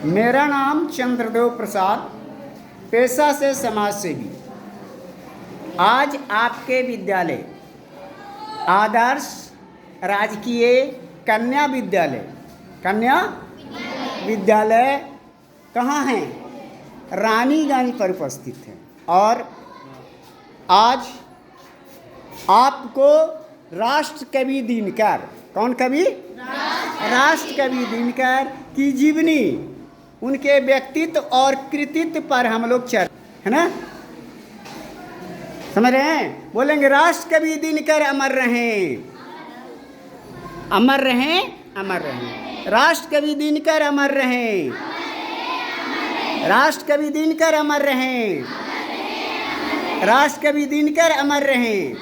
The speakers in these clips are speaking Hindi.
मेरा नाम चंद्रदेव प्रसाद, पेशा से समाज सेवी। आज आपके विद्यालय आदर्श राजकीय कन्या विद्यालय कहाँ हैं? रानीगंज पर उपस्थित हैं। और आज आपको राष्ट्र कवि दिनकर, कौन कवि? राष्ट्र कवि दिनकर की जीवनी, उनके व्यक्तित्व और कृतित्व पर हम लोग चर्चा, है ना? समझ रहे हैं? बोलेंगे राष्ट्र कवि दिनकर अमर रहें, अमर रहें, अमर रहें। राष्ट्र कवि दिनकर अमर रहें, राष्ट्र कवि दिनकर अमर रहें, राष्ट्र कवि दिनकर अमर रहें।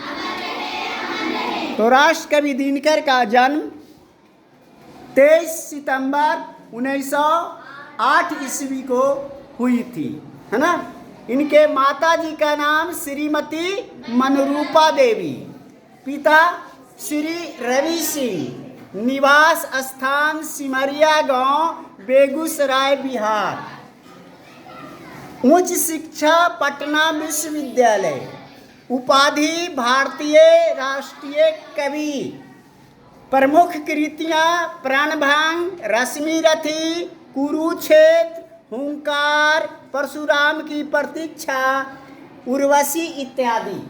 तो राष्ट्र कवि दिनकर का जन्म 23 सितंबर 1908 ईस्वी को हुई थी, है ना? इनके माता जी का नाम श्रीमती मनरूपा देवी, पिता श्री रवि सिंह, निवास स्थान सिमरिया गांव, बेगूसराय, बिहार। उच्च शिक्षा पटना विश्वविद्यालय, उपाधि भारतीय राष्ट्रीय कवि। प्रमुख कृतियाँ प्राणभंग, रश्मिरथी, कुरुक्षेत्र, हुंकार, परशुराम की प्रतीक्षा, उर्वशी इत्यादि।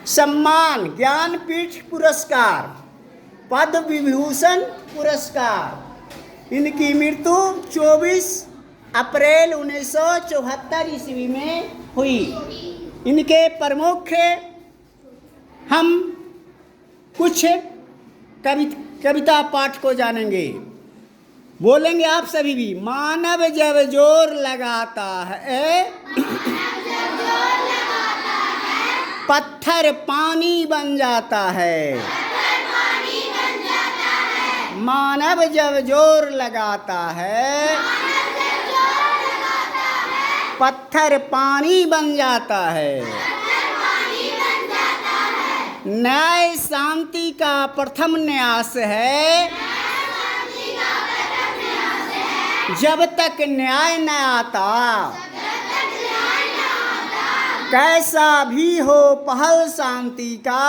सम्मान ज्ञानपीठ पुरस्कार, पद्म विभूषण पुरस्कार। इनकी मृत्यु 24 अप्रैल 1974 ईस्वी में हुई। इनके प्रमुख हम कुछ कविता पाठ को जानेंगे। बोलेंगे आप सभी भी। मानव जब जोर लगाता है, पत्थर पानी बन जाता है। मानव जब जोर लगाता है, पत्थर पानी बन जाता है। न्याय शांति का प्रथम न्यास है, जब तक न्याय न आता। कैसा भी हो पहल शांति का,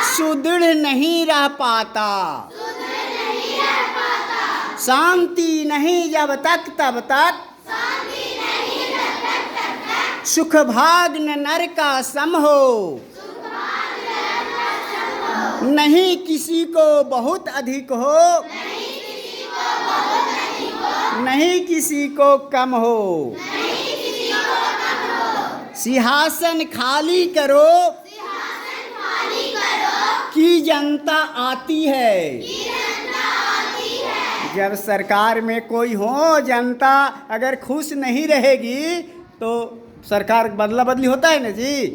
सुदृढ़ नहीं रह पाता। शांति नहीं जब तक तब तक, सुख भाग न नर का सम हो। नहीं किसी को बहुत अधिक हो, नहीं किसी को कम हो। सिंहासन खाली करो, कि जनता आती है। जब सरकार में कोई हो, जनता अगर खुश नहीं रहेगी तो सरकार बदला बदली होता है ना जी।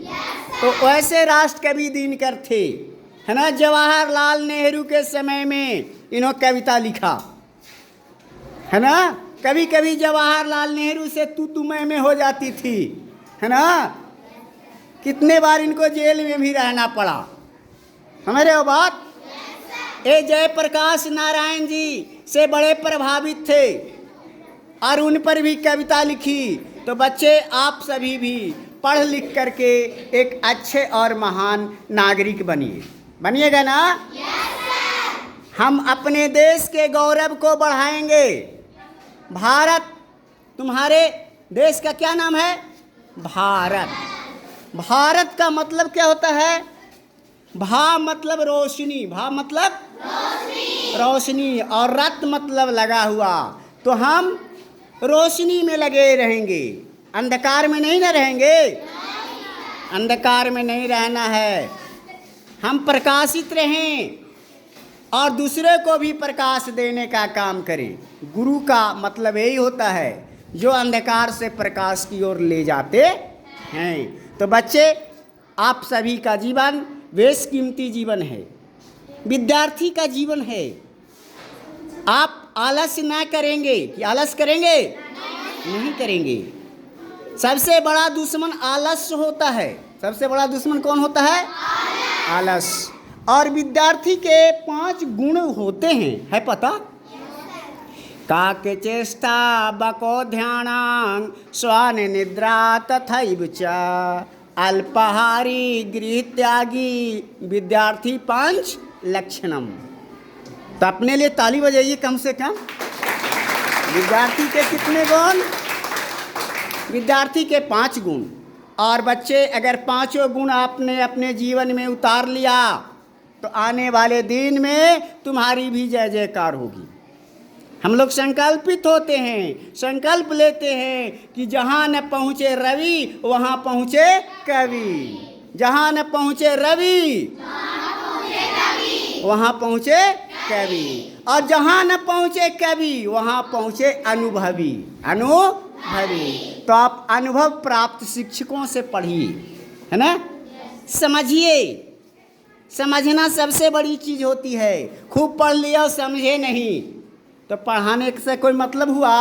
तो वैसे राष्ट्र कवि दिनकर थे, है ना? जवाहरलाल नेहरू के समय में इन्होंने कविता लिखा, है ना? कभी कभी जवाहरलाल नेहरू से तू मैं हो जाती थी, है ना? कितने बार इनको जेल में भी रहना पड़ा। समझ रहे हो बात? ये जयप्रकाश नारायण जी से बड़े प्रभावित थे और उन पर भी कविता लिखी। तो बच्चे आप सभी भी पढ़ लिख करके एक अच्छे और महान नागरिक बनिए, बनिएगा ना? हम अपने देश के गौरव को बढ़ाएंगे। भारत, तुम्हारे देश का क्या नाम है? भारत। भारत का मतलब क्या होता है? भा मतलब रोशनी, भा मतलब रोशनी, और रत मतलब लगा हुआ। तो हम रोशनी में लगे रहेंगे, अंधकार में नहीं ना रहेंगे। अंधकार में नहीं रहना है, हम प्रकाशित रहें और दूसरे को भी प्रकाश देने का काम करें। गुरु का मतलब यही होता है, जो अंधकार से प्रकाश की ओर ले जाते हैं। तो बच्चे, आप सभी का जीवन बेशकीमती जीवन है, विद्यार्थी का जीवन है। आप आलस ना करेंगे कि आलस करेंगे? नहीं करेंगे। सबसे बड़ा दुश्मन आलस्य होता है। सबसे बड़ा दुश्मन कौन होता है? आलस। और विद्यार्थी के 5 गुण होते हैं, है पता? काके चेष्टा बको ध्यानां स्वान निद्रा तथैव च अल्पाहारी गृह त्यागी विद्यार्थी पंच लक्षणम। तो अपने लिए ताली बजाइए कम से कम। विद्यार्थी के कितने गुण? विद्यार्थी के 5 गुण। और बच्चे अगर 5 गुण आपने अपने जीवन में उतार लिया तो आने वाले दिन में तुम्हारी भी जय जयकार होगी। हम लोग संकल्पित होते हैं, संकल्प लेते हैं कि जहाँ न पहुँचे रवि वहाँ पहुँचे कवि, जहाँ न पहुँचे रवि वहाँ पहुँचे कवि, और जहाँ न पहुँचे कवि वहाँ पहुँचे अनुभवी। तो आप अनुभव प्राप्त शिक्षकों से पढ़िए, है ना, समझिए। समझना सबसे बड़ी चीज़ होती है। खूब पढ़ लिया समझे नहीं तो पढ़ाने से कोई मतलब हुआ?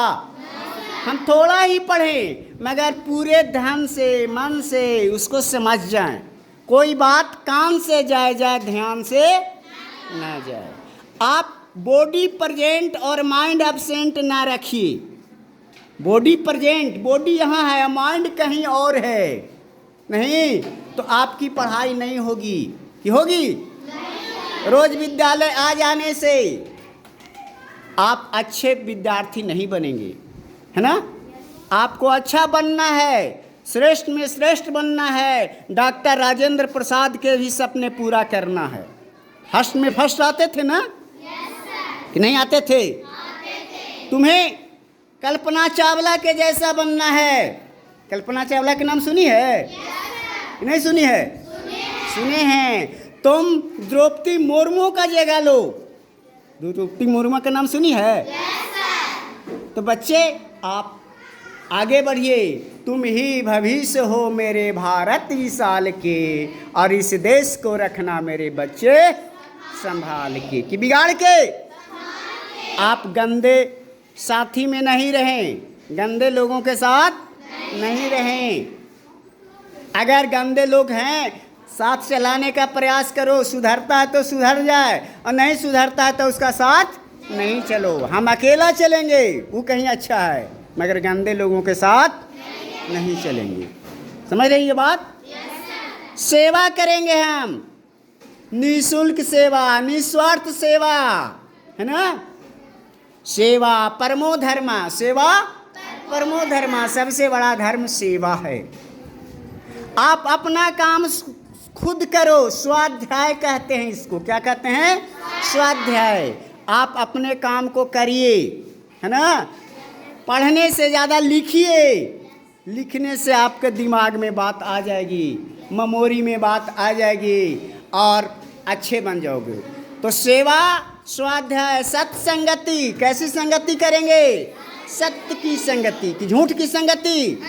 हम थोड़ा ही पढ़ें मगर पूरे ध्यान से मन से उसको समझ जाएं। कोई बात कान से जाए ध्यान से ना जाए। आप बॉडी प्रेजेंट और माइंड एब्सेंट ना रखिए। बॉडी प्रेजेंट, बॉडी यहाँ है, माइंड कहीं और है, नहीं तो आपकी पढ़ाई नहीं होगी। कि होगी? रोज विद्यालय आ जाने से आप अच्छे विद्यार्थी नहीं बनेंगे, है ना। आपको अच्छा बनना है, श्रेष्ठ में श्रेष्ठ बनना है। डॉक्टर राजेंद्र प्रसाद के भी सपने पूरा करना है। फर्स्ट में फर्स्ट आते थे ना? कि नहीं आते थे? तुम्हें कल्पना चावला के जैसा बनना है। कल्पना चावला के नाम सुनी है? कि नहीं सुनी है? सुने हैं। तुम द्रौपदी मुर्मू का जगह लो। द्रौपदी मुर्मू का नाम सुनी है? तो बच्चे आप आगे बढ़िए। तुम ही भविष्य हो मेरे भारत विशाल के, और इस देश को रखना मेरे बच्चे संभाल के। कि बिगाड़ के? आप गंदे साथी में नहीं रहें, गंदे लोगों के साथ नहीं रहें। अगर गंदे लोग हैं साथ चलाने का प्रयास करो, सुधरता है तो सुधर जाए और नहीं सुधरता है तो उसका साथ नहीं चलो। हम अकेला चलेंगे वो कहीं अच्छा है, मगर गंदे लोगों के साथ नहीं चलेंगे। समझ रही ये बात? सेवा करेंगे हम, निःशुल्क सेवा, निस्वार्थ सेवा, है ना। सेवा परमो धर्म, सेवा परमो धर्म, सबसे बड़ा धर्म सेवा है। आप अपना काम खुद करो, स्वाध्याय कहते हैं इसको। क्या कहते हैं? स्वाध्याय। आप अपने काम को करिए, है ना। पढ़ने से ज़्यादा लिखिए। लिखने से आपके दिमाग में बात आ जाएगी, मेमोरी में बात आ जाएगी और अच्छे बन जाओगे। तो सेवा, स्वाध्याय, सत्संगति। कैसी संगति करेंगे? सत्य की संगति। कि झूठ की संगति?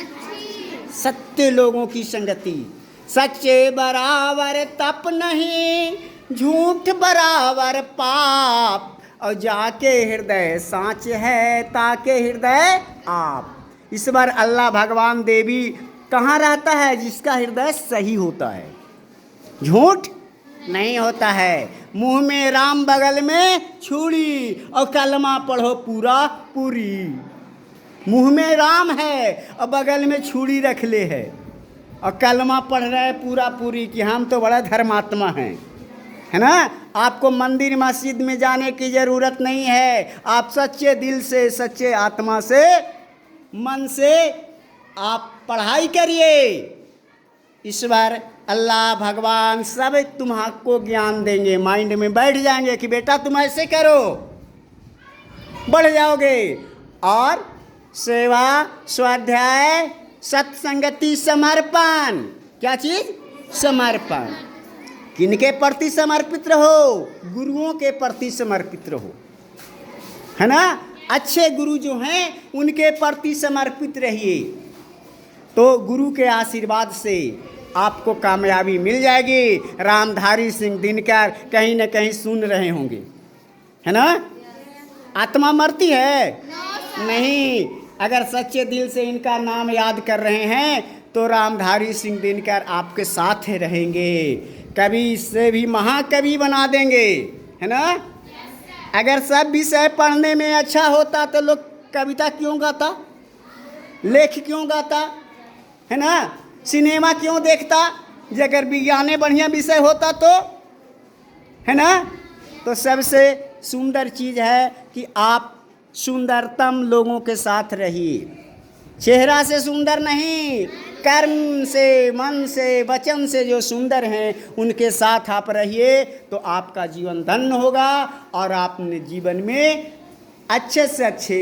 सत्य लोगों की संगति। सच्चे बराबर तप नहीं, झूठ बराबर पाप, और जाके हृदय साँच है ताके हृदय आप। इस बार अल्लाह भगवान देवी कहाँ रहता है? जिसका हृदय सही होता है, झूठ नहीं होता है। मुंह में राम बगल में छुरी, और कलमा पढ़ो पूरा पूरी। मुंह में राम है और बगल में छुरी रख ले है, और कलमा पढ़ रहे हैं पूरा पूरी कि हम तो बड़ा धर्मात्मा हैं, है ना। आपको मंदिर मस्जिद में जाने की ज़रूरत नहीं है। आप सच्चे दिल से, सच्चे आत्मा से, मन से आप पढ़ाई करिए। ईश्वर अल्लाह भगवान सब तुम्हारे ज्ञान देंगे, माइंड में बैठ जाएंगे कि बेटा तुम ऐसे करो, बढ़ जाओगे। और सेवा, स्वाध्याय, सत्संगति, समर्पण। क्या चीज़? समर्पण। किनके प्रति समर्पित रहो? गुरुओं के प्रति समर्पित रहो, है ना। अच्छे गुरु जो हैं उनके प्रति समर्पित रहिए, तो गुरु के आशीर्वाद से आपको कामयाबी मिल जाएगी। रामधारी सिंह दिनकर कहीं न कहीं सुन रहे होंगे, है ना। आत्मा मरती है? नहीं। अगर सच्चे दिल से इनका नाम याद कर रहे हैं तो रामधारी सिंह दिनकर आपके साथ रहेंगे, कभी इससे भी महाकवि बना देंगे, है ना। अगर सब विषय पढ़ने में अच्छा होता तो लोग कविता क्यों गाता, लेख क्यों गाता, है ना, सिनेमा क्यों देखता। जे अगर विज्ञाने बढ़िया विषय होता तो, है ना। तो सबसे सुंदर चीज़ है कि आप सुंदरतम लोगों के साथ रहिए। चेहरा से सुंदर नहीं, कर्म से, मन से, वचन से जो सुंदर हैं उनके साथ आप रहिए, तो आपका जीवन धन्य होगा और आपने जीवन में अच्छे से अच्छे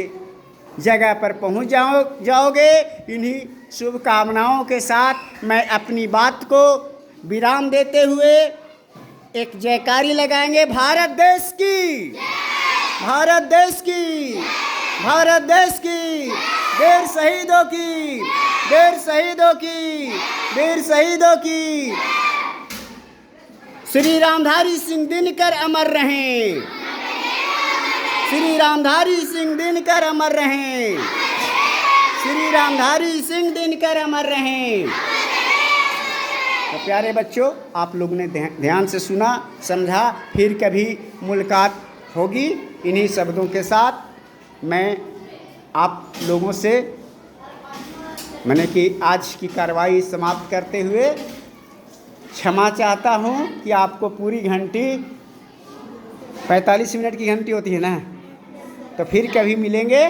जगह पर पहुंच जाओगे। इन्हीं शुभकामनाओं के साथ मैं अपनी बात को विराम देते हुए एक जयकारी लगाएंगे। भारत देश की, भारत देश की, भारत देश की, वीर शहीदों की, वीर शहीदों की, वीर शहीदों की। श्री रामधारी सिंह दिनकर अमर रहें, श्री रामधारी सिंह दिनकर अमर रहें, श्री रामधारी सिंह दिनकर अमर रहें। तो प्यारे बच्चों, आप लोगों ने ध्यान से सुना, समझा। फिर कभी मुलाकात होगी इन्हीं शब्दों के साथ। मैं आप लोगों से मैंने कि आज की कार्रवाई समाप्त करते हुए क्षमा चाहता हूँ कि आपको पूरी घंटी 45 मिनट की घंटी होती है ना, तो फिर कभी मिलेंगे।